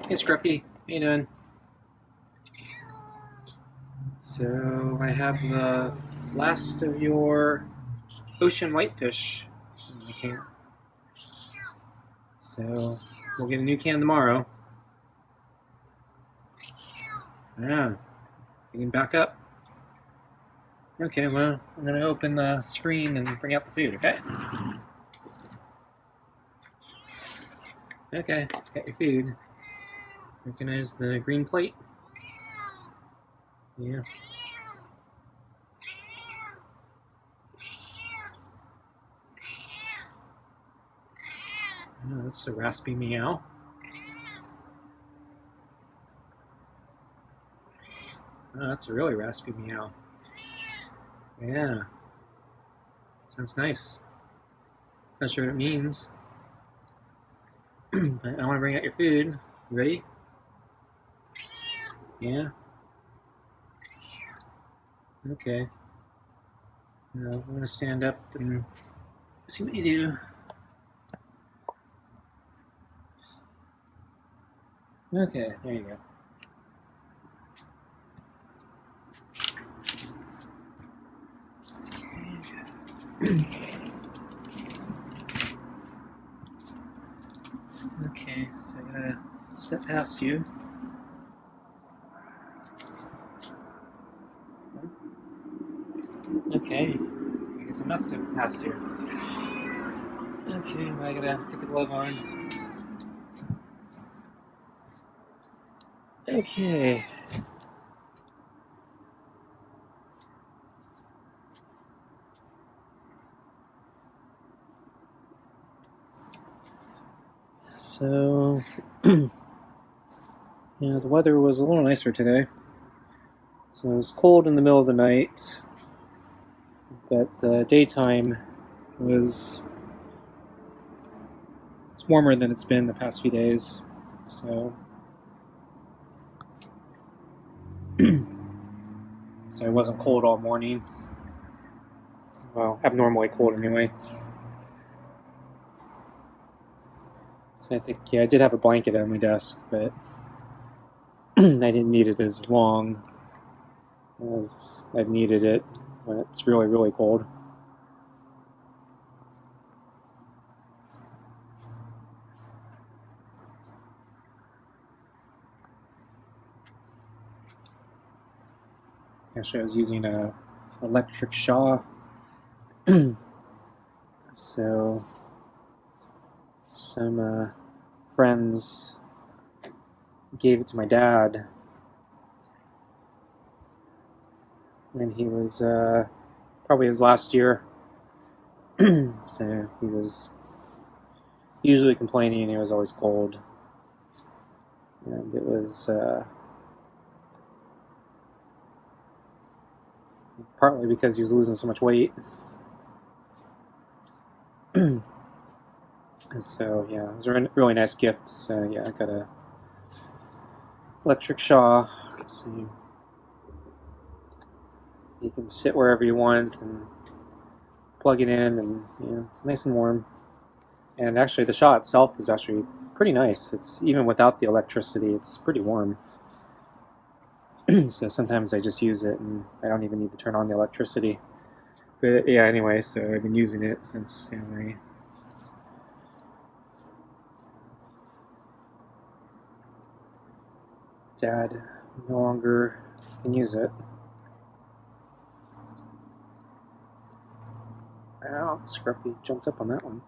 Hey Scruffy, how you doing? So I have the last of your ocean whitefish in the can. So we'll get a new can tomorrow. Yeah, getting back up. Okay, well, I'm gonna open the screen and bring out the food, okay? Okay, got your food. Recognize the green plate? Yeah. Oh, that's a raspy meow. Oh, that's a really raspy meow. Yeah. Sounds nice. Not sure what it means. But I want to bring out your food. You ready? Yeah? Okay. I'm going to stand up and see what you do. Okay, there you go. Okay, so I'm gonna step past you. Okay, I guess I'm not stepping past you. Okay, I gotta put the glove on. Okay. So, yeah, the weather was a little nicer today. So it was cold in the middle of the night, but the daytime was it's warmer than it's been the past few days. So, so it wasn't cold all morning. Well, abnormally cold anyway. So I think, yeah, I did have a blanket on my desk, but I didn't need it as long as I've needed it when it's really, really cold. Actually, I was using a electric saw. So some friends gave it to my dad when he was probably his last year. So he was usually complaining it was always cold, and it was partly because he was losing so much weight. So yeah, it was a really nice gift. So yeah, I got a electric saw, so you can sit wherever you want and plug it in, and it's nice and warm. And actually, the saw itself is actually pretty nice. It's even without the electricity, it's pretty warm. So sometimes I just use it, and I don't even need to turn on the electricity. But yeah, anyway, so I've been using it since my dad no longer can use it. Wow, Scruffy jumped up on that one.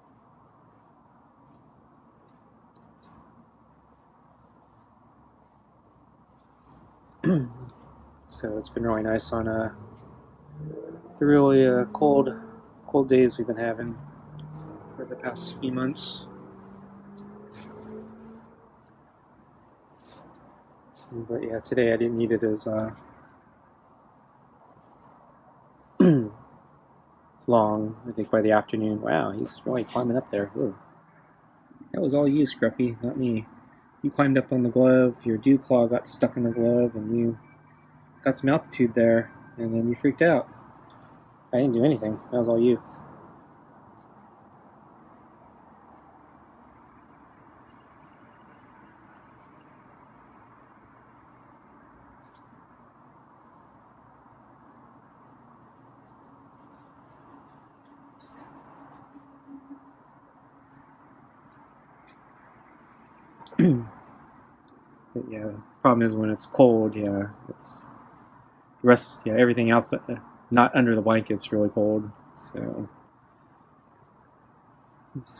So it's been really nice on the really cold days we've been having for the past few months. But yeah, today I didn't need it as long. I think by the afternoon, wow, he's really climbing up there. Ooh. That was all you, Scruffy, not me. You climbed up on the glove, your dew claw got stuck in the glove, and you got some altitude there, and then you freaked out. I didn't do anything. That was all you. But yeah, the problem is when it's cold, yeah, it's the rest, yeah, everything else not under the blanket's really cold. So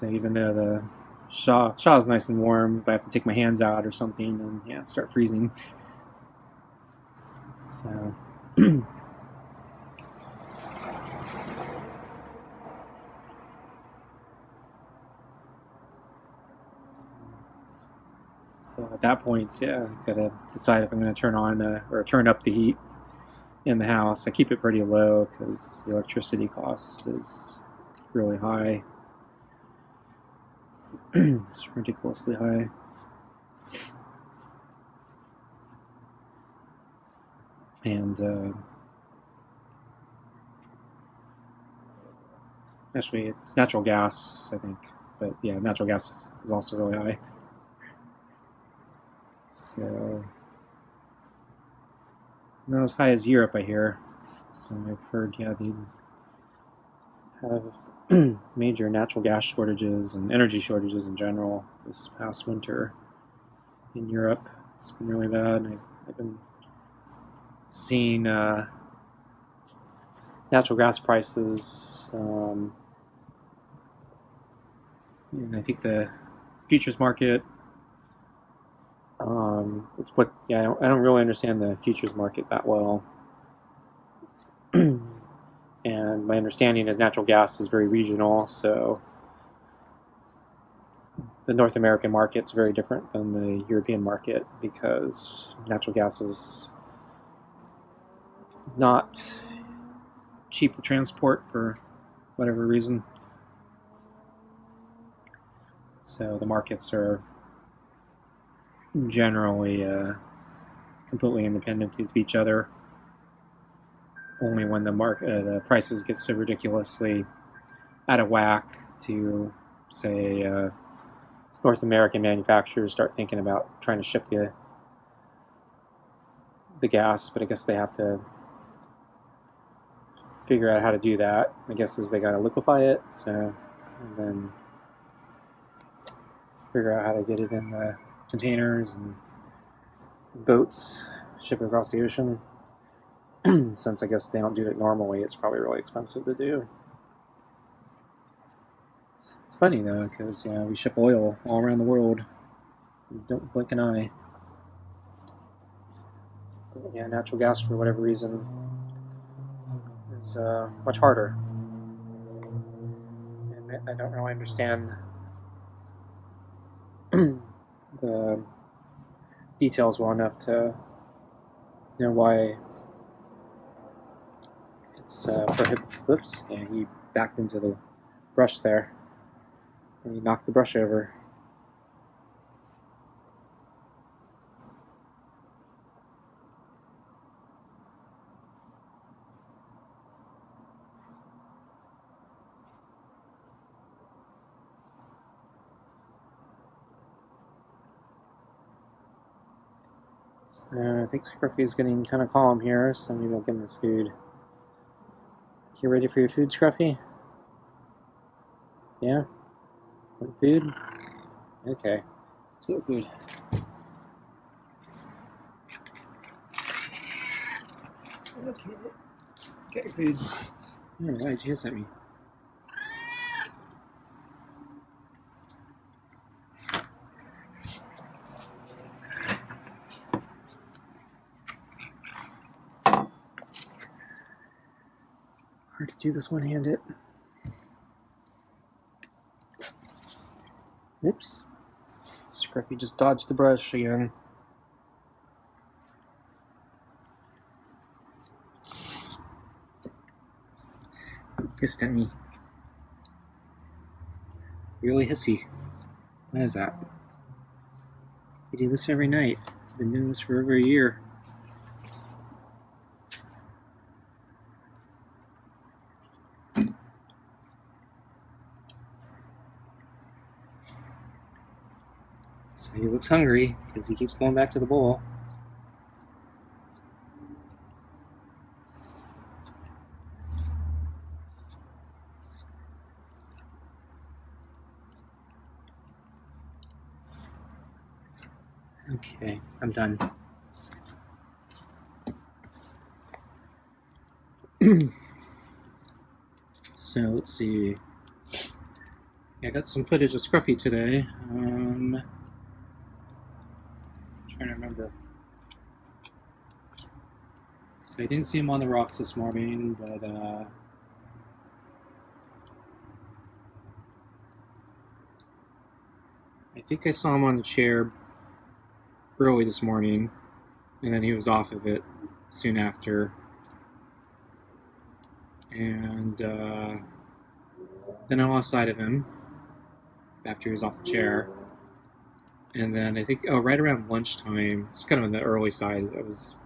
even though the shaw is nice and warm, if I have to take my hands out or something, then yeah, start freezing. So. So at that point, yeah, I've got to decide if I'm going to turn on or turn up the heat in the house. I keep it pretty low because the electricity cost is really high. It's ridiculously high. And actually, it's natural gas, I think. But yeah, natural gas is also really high. So not as high as Europe, I hear. So I've heard, yeah, they have major natural gas shortages and energy shortages in general this past winter in Europe. It's been really bad. I've been seeing natural gas prices, and I think the futures market. It's what, yeah. I don't really understand the futures market that well, and my understanding is natural gas is very regional. So the North American market is very different than the European market because natural gas is not cheap to transport for whatever reason. So the markets are generally completely independent of each other. Only when the prices get so ridiculously out of whack to, say, North American manufacturers start thinking about trying to ship the gas, but I guess they have to figure out how to do that. I guess is they got to liquefy it, and then figure out how to get it in the containers and boats, ship it across the ocean. Since I guess they don't do it normally, it's probably really expensive to do. It's funny though, because we ship oil all around the world. We don't blink an eye. But, yeah, natural gas for whatever reason is much harder, and I don't really understand the details well enough to know why it's prohibited. Whoops! Yeah, he backed into the brush there, and he knocked the brush over. I think Scruffy is getting kind of calm here, so maybe I'll give him his food. You ready for your food, Scruffy? Yeah? Want food? Okay. Let's get food. Okay. Get your food. Oh, why did you hiss at me? Hard to do this one-handed. Oops. Scruffy just dodged the brush again. Hissed at me. Really hissy. Why is that? We do this every night. I've been doing this for over a year. So he looks hungry because he keeps going back to the bowl. Okay, I'm done. So let's see. I got some footage of Scruffy today. Trying to remember. So I didn't see him on the rocks this morning, but I think I saw him on the chair early this morning, and then he was off of it soon after. And then I lost sight of him after he was off the chair. And then I think, right around lunchtime, it's kind of on the early side, I was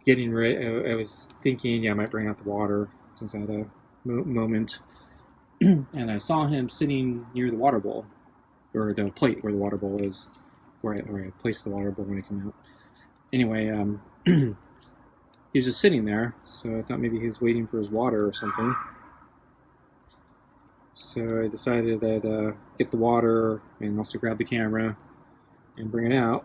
getting ready. I was thinking, I might bring out the water since I had a moment. And I saw him sitting near the water bowl, or the plate where the water bowl is, where I placed the water bowl when I came out. Anyway, he was just sitting there, so I thought maybe he was waiting for his water or something. So I decided that get the water and also grab the camera and bring it out.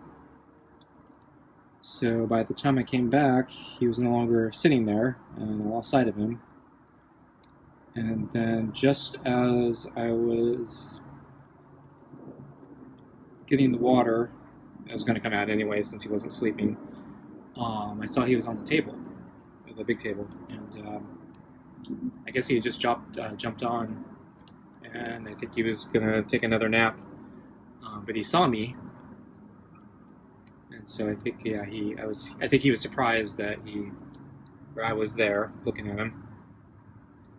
So by the time I came back, he was no longer sitting there, and I lost sight of him. And then just as I was getting the water, I was going to come out anyway since he wasn't sleeping, I saw he was on the table, the big table, and I guess he had just jumped on, and I think he was going to take another nap, but he saw me. And so I think, I think he was surprised that I was there looking at him.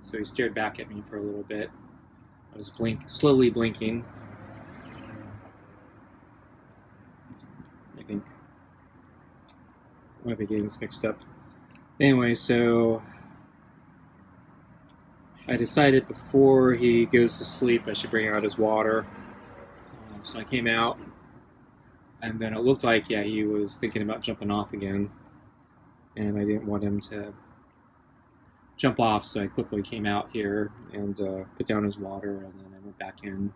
So he stared back at me for a little bit. I was slowly blinking. I think I might be getting this mixed up. Anyway, so I decided before he goes to sleep I should bring out his water. So I came out, and then it looked like, he was thinking about jumping off again, and I didn't want him to jump off, so I quickly came out here and put down his water, and then I went back in,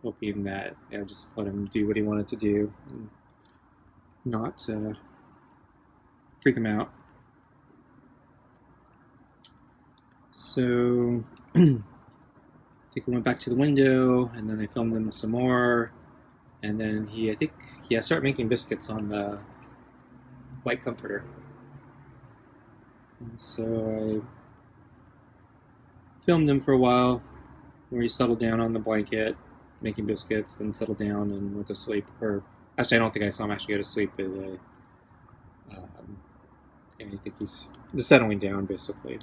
hoping that just let him do what he wanted to do, and not freak him out. So I think I went back to the window, and then I filmed him some more. And then I started making biscuits on the white comforter. And so I filmed him for a while, where he settled down on the blanket, making biscuits, then settled down and went to sleep. Or actually, I don't think I saw him actually go to sleep, but I think he's just settling down, basically.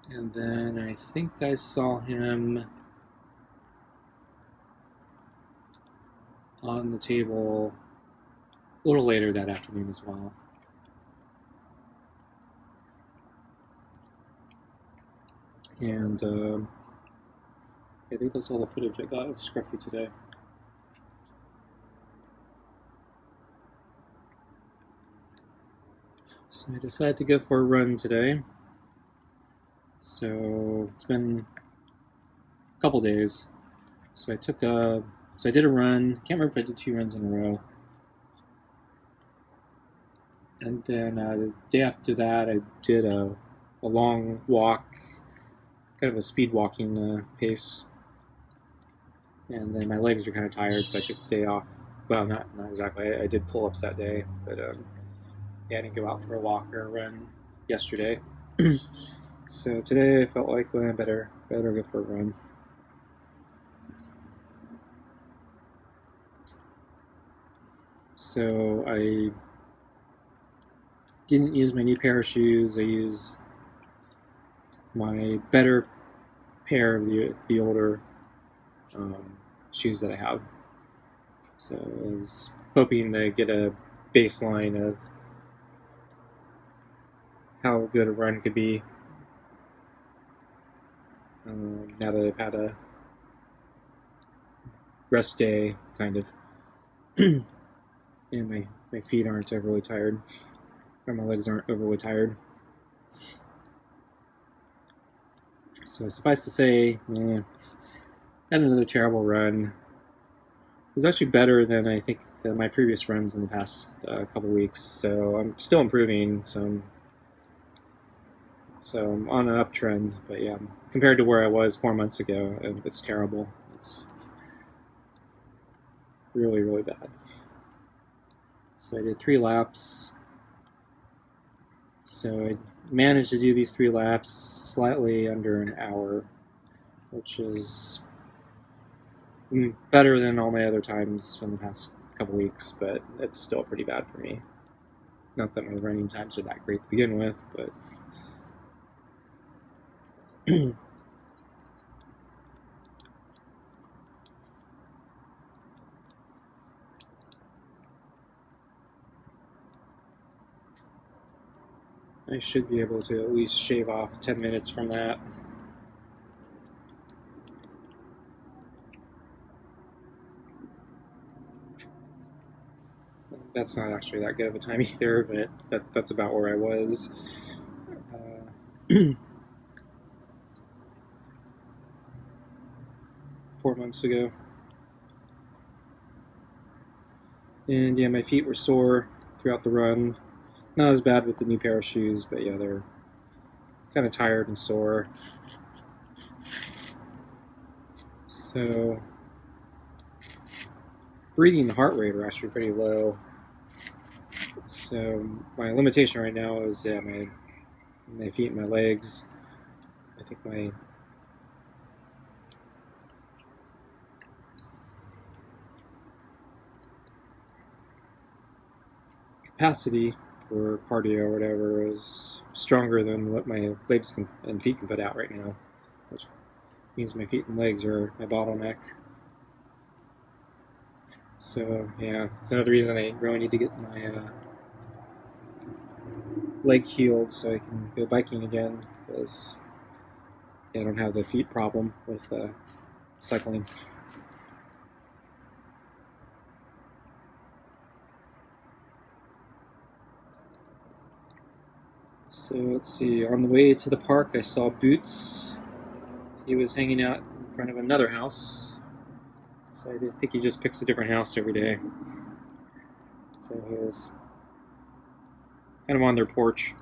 And then I think I saw him on the table a little later that afternoon as well. And I think that's all the footage I got of Scruffy today. So I decided to go for a run today. So it's been a couple days. So I did a run. Can't remember if I did 2 runs in a row. And then the day after that, I did a long walk, kind of a speed walking pace. And then my legs were kind of tired, so I took the day off. Well, not exactly. I did pull-ups that day, but I didn't go out for a walk or a run yesterday. So today I felt like, I better go for a run. So I didn't use my new pair of shoes. I used my better pair of the older shoes that I have. So I was hoping to get a baseline of how good a run could be now that I've had a rest day, kind of. And my feet aren't overly tired, or my legs aren't overly tired. So suffice to say, Had another terrible run. It was actually better than I think than my previous runs in the past couple weeks. So I'm still improving. So I'm on an uptrend. But yeah, compared to where I was 4 months ago, it's terrible. It's really, really bad. So I did 3 laps. So I managed to do these 3 laps slightly under an hour, which is better than all my other times in the past couple weeks, but it's still pretty bad for me. Not that my running times are that great to begin with, but I should be able to at least shave off 10 minutes from that. That's not actually that good of a time either, but that's about where I was. 4 months ago. And yeah, my feet were sore throughout the run. Not as bad with the new pair of shoes, but yeah, they're kind of tired and sore. So, breathing and heart rate are actually pretty low. So my limitation right now is my feet and my legs. I think my capacity for cardio or whatever is stronger than what my legs and feet can put out right now, which means my feet and legs are my bottleneck. So yeah, it's another reason I really need to get my leg healed so I can go biking again, because I don't have the feet problem with cycling. So let's see, on the way to the park I saw Boots. He was hanging out in front of another house. So I think he just picks a different house every day. So he was kind of on their porch.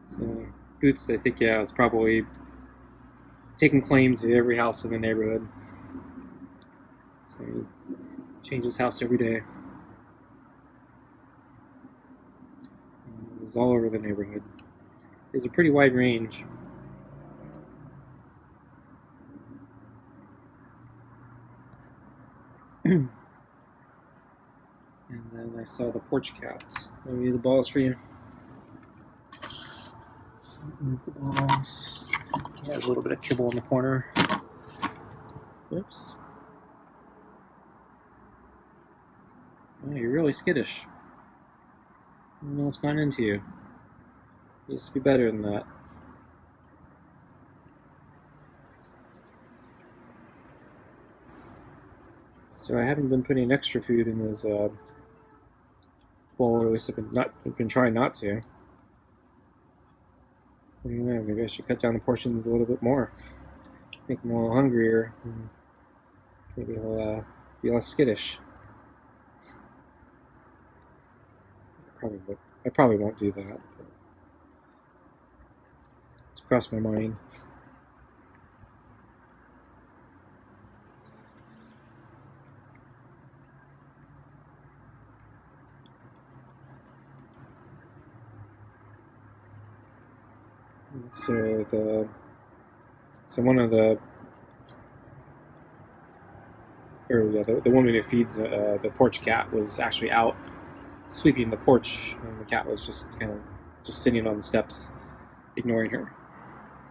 So Boots, I think, yeah, is probably taking claim to every house in the neighborhood. So he changes house every day. And he's all over the neighborhood. He has a pretty wide range. And then I saw the porch cats. Maybe the balls for you. So move the balls. He has a little bit of kibble in the corner. Oops. Oh, you're really skittish. I don't know what's gone into you. You used to be better than that. So I haven't been putting extra food in his bowl, or at least I've been trying not to. I don't know, maybe I should cut down the portions a little bit more. Make him a little hungrier. Maybe he'll be less skittish. I probably won't do that. But it's crossed my mind. So one of the woman who feeds the porch cat was actually out sweeping the porch, and the cat was just kind of just sitting on the steps, ignoring her.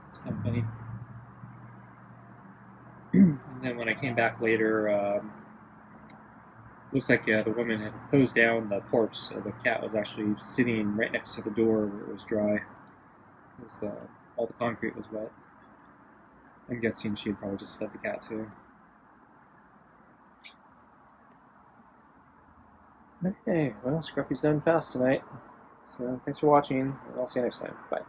It's kind of funny. And then when I came back later, looks like the woman had hosed down the porch, so the cat was actually sitting right next to the door where it was dry, because all the concrete was wet. I'm guessing she had probably just fed the cat too. Okay, well, Scruffy's done fast tonight. So thanks for watching, and I'll see you next time. Bye.